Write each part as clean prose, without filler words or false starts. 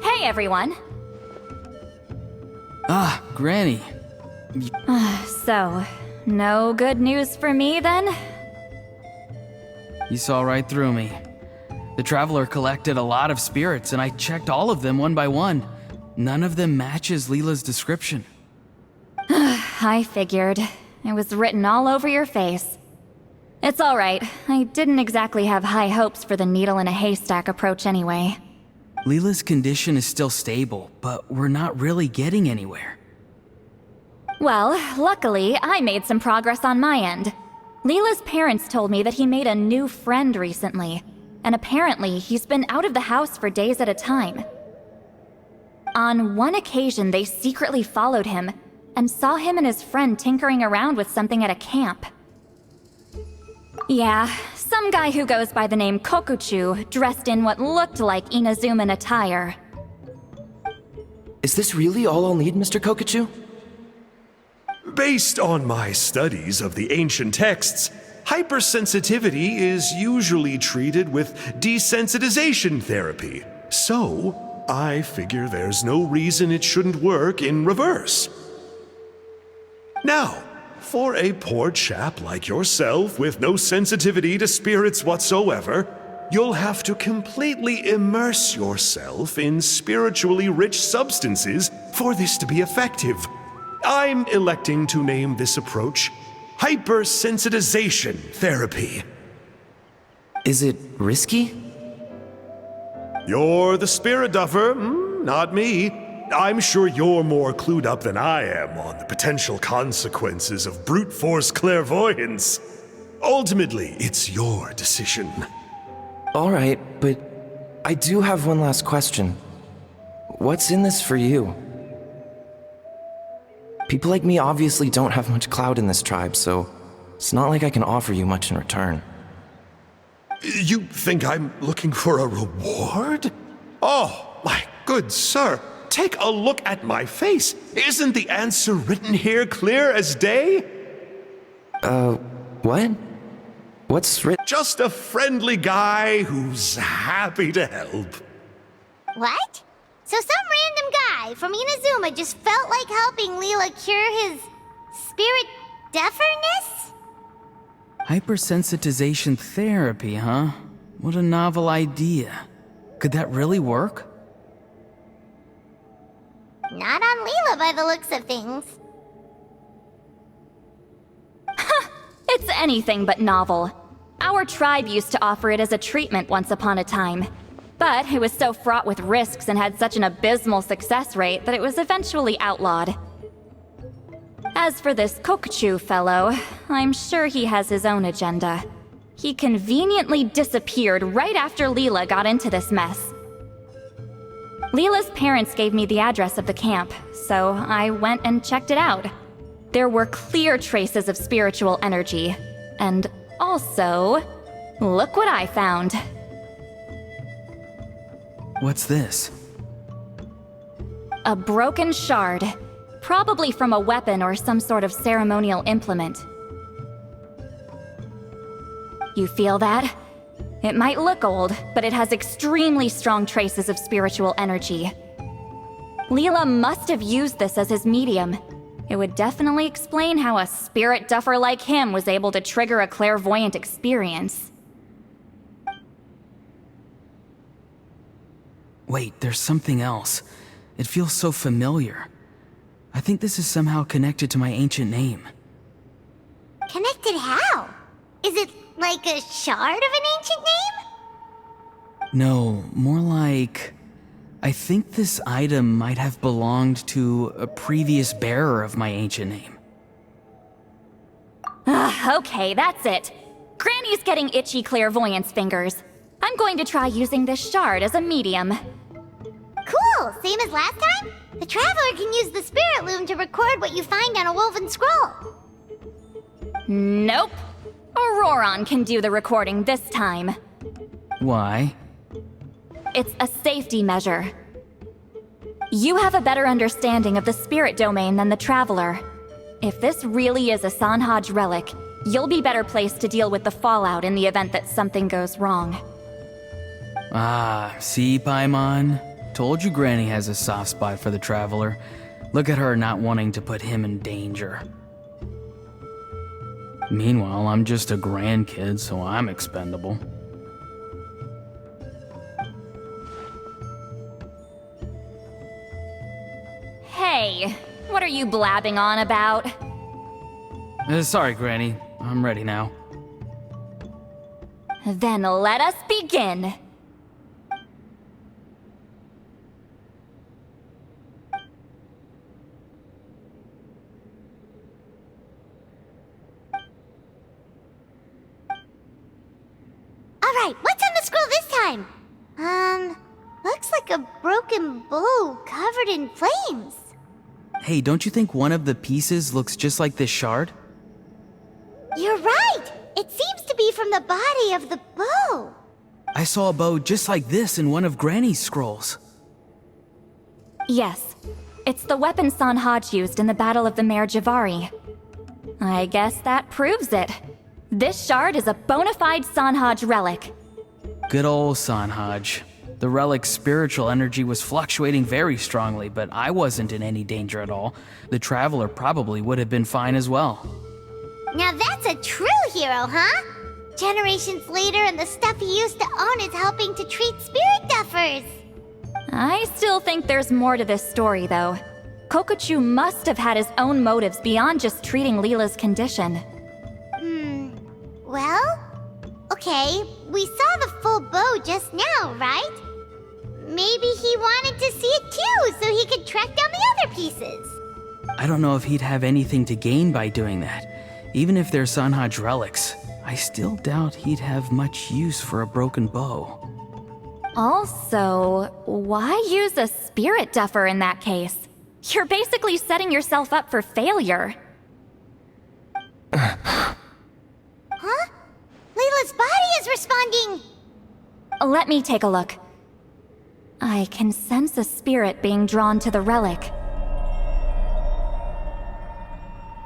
Hey, everyone. Ah, Granny. So, no good news for me then? You saw right through me. The Traveler collected a lot of spirits, and I checked all of them one by one. None of them matches Leela's description. I figured. It was written all over your face. It's alright. I didn't exactly have high hopes for the needle in a haystack approach anyway. Leela's condition is still stable, but we're not really getting anywhere. Well, luckily, I made some progress on my end. Leela's parents told me that he made a new friend recently, and apparently he's been out of the house for days at a time. On one occasion, they secretly followed him and saw him and his friend tinkering around with something at a camp. Yeah, some guy who goes by the name Kokuchu, dressed in what looked like Inazuman attire. Is this really all I'll need, Mr. Kokuchu? Based on my studies of the ancient texts, hypersensitivity is usually treated with desensitization therapy. So, I figure there's no reason it shouldn't work in reverse. Now, for a poor chap like yourself with no sensitivity to spirits whatsoever, you'll have to completely immerse yourself in spiritually rich substances for this to be effective. I'm electing to name this approach hypersensitization therapy. Is it risky? You're the spirit duffer, not me. I'm sure you're more clued up than I am on the potential consequences of brute force clairvoyance. Ultimately, it's your decision. All right, but I do have one last question. What's in this for you? People like me obviously don't have much clout in this tribe, so it's not like I can offer you much in return. You think I'm looking for a reward? Oh, my good sir, take a look at my face. Isn't the answer written here clear as day? What? What's written? Just a friendly guy who's happy to help. What? So some random guy from Inazuma just felt like helping Leela cure his spirit deafness? Hypersensitization therapy, huh? What a novel idea. Could that really work? Not on Leela by the looks of things. It's anything but novel. Our tribe used to offer it as a treatment once upon a time. But it was so fraught with risks and had such an abysmal success rate that it was eventually outlawed. As for this Kokuchu fellow, I'm sure he has his own agenda. He conveniently disappeared right after Leela got into this mess. Leela's parents gave me the address of the camp, so I went and checked it out. There were clear traces of spiritual energy. And also, look what I found. What's this? A broken shard. Probably from a weapon or some sort of ceremonial implement. You feel that? It might look old, but it has extremely strong traces of spiritual energy. Leela must have used this as his medium. It would definitely explain how a spirit duffer like him was able to trigger a clairvoyant experience. Wait, there's something else. It feels so familiar. I think this is somehow connected to my ancient name. Connected how? Is it like a shard of an ancient name? No, more like... I think this item might have belonged to a previous bearer of my ancient name. Okay, that's it. Granny's getting itchy clairvoyance fingers. I'm going to try using this shard as a medium. Cool, same as last time? The Traveler can use the Spirit Loom to record what you find on a woven scroll. Nope. Auroron can do the recording this time. Why? It's a safety measure. You have a better understanding of the spirit domain than the Traveler. If this really is a Sanhaj relic, you'll be better placed to deal with the fallout in the event that something goes wrong. Ah, see, Paimon? Told you Granny has a soft spot for the Traveler. Look at her not wanting to put him in danger. Meanwhile, I'm just a grandkid, so I'm expendable. Hey, what are you blabbing on about? Sorry, Granny. I'm ready now. Then let us begin. Alright, what's on the scroll this time? Looks like a broken bow covered in flames. Hey, don't you think one of the pieces looks just like this shard? You're right! It seems to be from the body of the bow. I saw a bow just like this in one of Granny's scrolls. Yes, it's the weapon Sanhaj used in the Battle of the Mare Javari. I guess that proves it. This shard is a bona fide Sanhaj relic. Good old Sanhaj. The relic's spiritual energy was fluctuating very strongly, but I wasn't in any danger at all. The Traveler probably would have been fine as well. Now that's a true hero, huh? Generations later and the stuff he used to own is helping to treat spirit duffers. I still think there's more to this story, though. Kokochu must have had his own motives beyond just treating Leela's condition. Well, okay, we saw the full bow just now, right? Maybe he wanted to see it too, so he could track down the other pieces. I don't know if he'd have anything to gain by doing that. Even if they're Sanhaj relics, I still doubt he'd have much use for a broken bow. Also, why use a spirit duffer in that case? You're basically setting yourself up for failure. Huh? Leela's body is responding! Let me take a look. I can sense a spirit being drawn to the relic.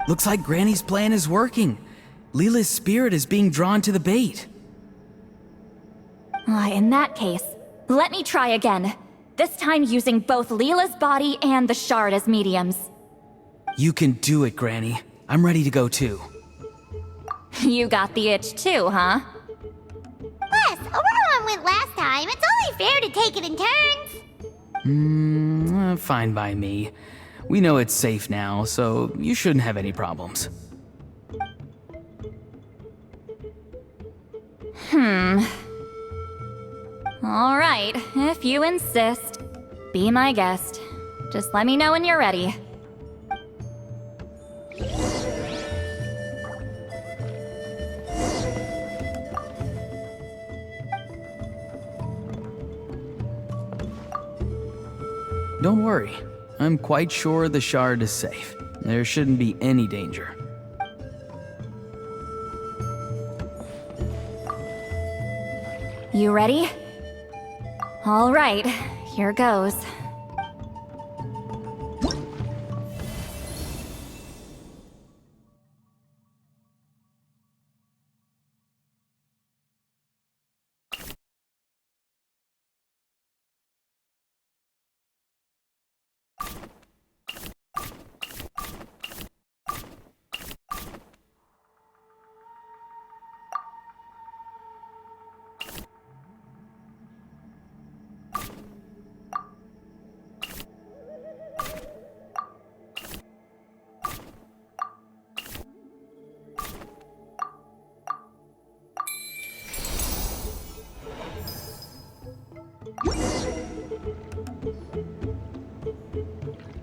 Looks like Granny's plan is working. Leela's spirit is being drawn to the bait. In that case, let me try again. This time using both Leela's body and the shard as mediums. You can do it, Granny. I'm ready to go too. You got the itch too, huh? Plus, Auroron went last time. It's only fair to take it in turns. Fine by me. We know it's safe now, so you shouldn't have any problems. All right, if you insist. Be my guest. Just let me know when you're ready. Don't worry. I'm quite sure the shard is safe. There shouldn't be any danger. You ready? All right, here goes.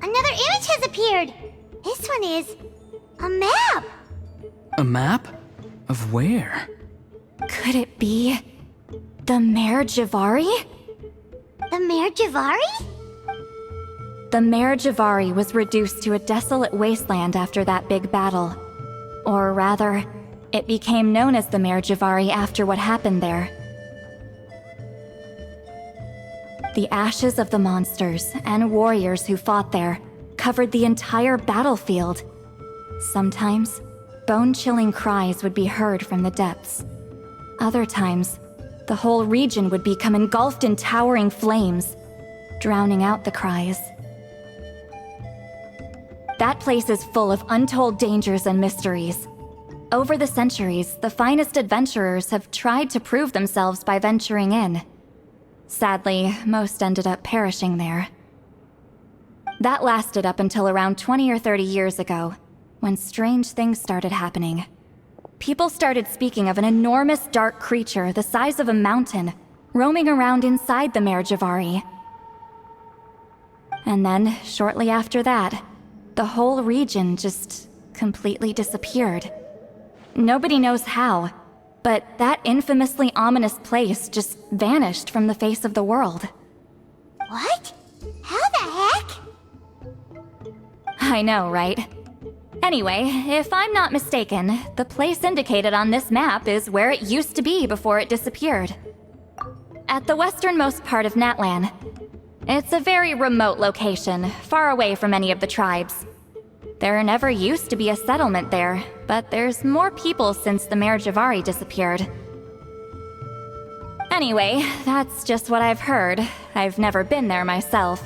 Another image has appeared. This one is a map. A map? Of where? Could it be the Mare Javari? The Mare Javari? The Mare Javari was reduced to a desolate wasteland after that big battle. Or rather, It became known as the Mare Javari after what happened there. The ashes of the monsters and warriors who fought there covered the entire battlefield. Sometimes, bone-chilling cries would be heard from the depths. Other times, the whole region would become engulfed in towering flames, drowning out the cries. That place is full of untold dangers and mysteries. Over the centuries, the finest adventurers have tried to prove themselves by venturing in. Sadly, most ended up perishing there. That lasted up until around 20 or 30 years ago, when strange things started happening. People started speaking of an enormous dark creature the size of a mountain, roaming around inside the Mare Javari. And then, shortly after that, the whole region just completely disappeared. Nobody knows how, but that infamously ominous place just vanished from the face of the world. What? How the heck? I know, right? Anyway, if I'm not mistaken, the place indicated on this map is where it used to be before it disappeared. At the westernmost part of Natlan. It's a very remote location, far away from any of the tribes. There never used to be a settlement there, but there's more people since the Mare Javari disappeared. Anyway, that's just what I've heard. I've never been there myself.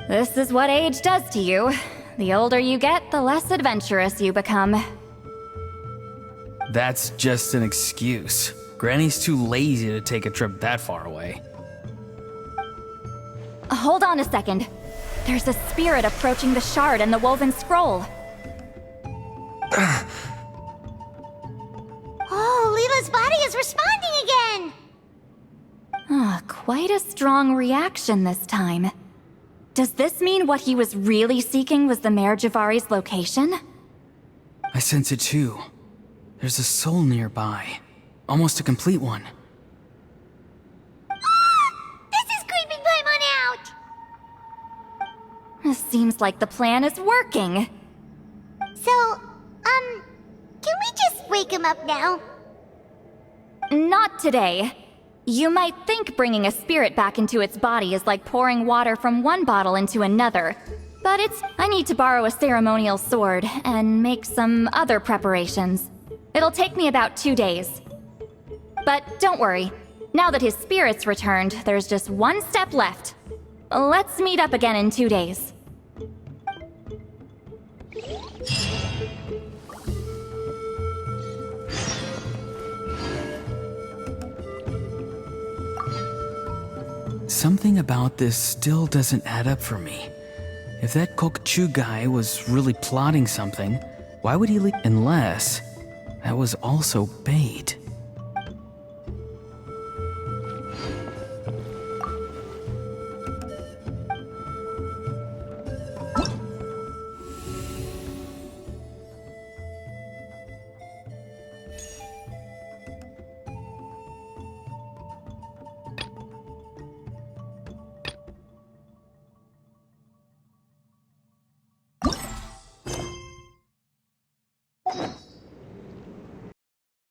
This is what age does to you. The older you get, the less adventurous you become. That's just an excuse. Granny's too lazy to take a trip that far away. Hold on a second. There's a spirit approaching the shard and the woven scroll. Oh, Leela's body is responding again! Quite a strong reaction this time. Does this mean what he was really seeking was the Mare Javari's location? I sense it too. There's a soul nearby. Almost a complete one. This is creeping Paimon out! Seems like the plan is working. So, can we just wake him up now? Not today. You might think bringing a spirit back into its body is like pouring water from one bottle into another. But I need to borrow a ceremonial sword and make some other preparations. It'll take me about 2 days. But don't worry. Now that his spirit's returned, there's just one step left. Let's meet up again in 2 days. Something about this still doesn't add up for me. If that Kokchu guy was really plotting something, why would he leave? Unless that was also bait.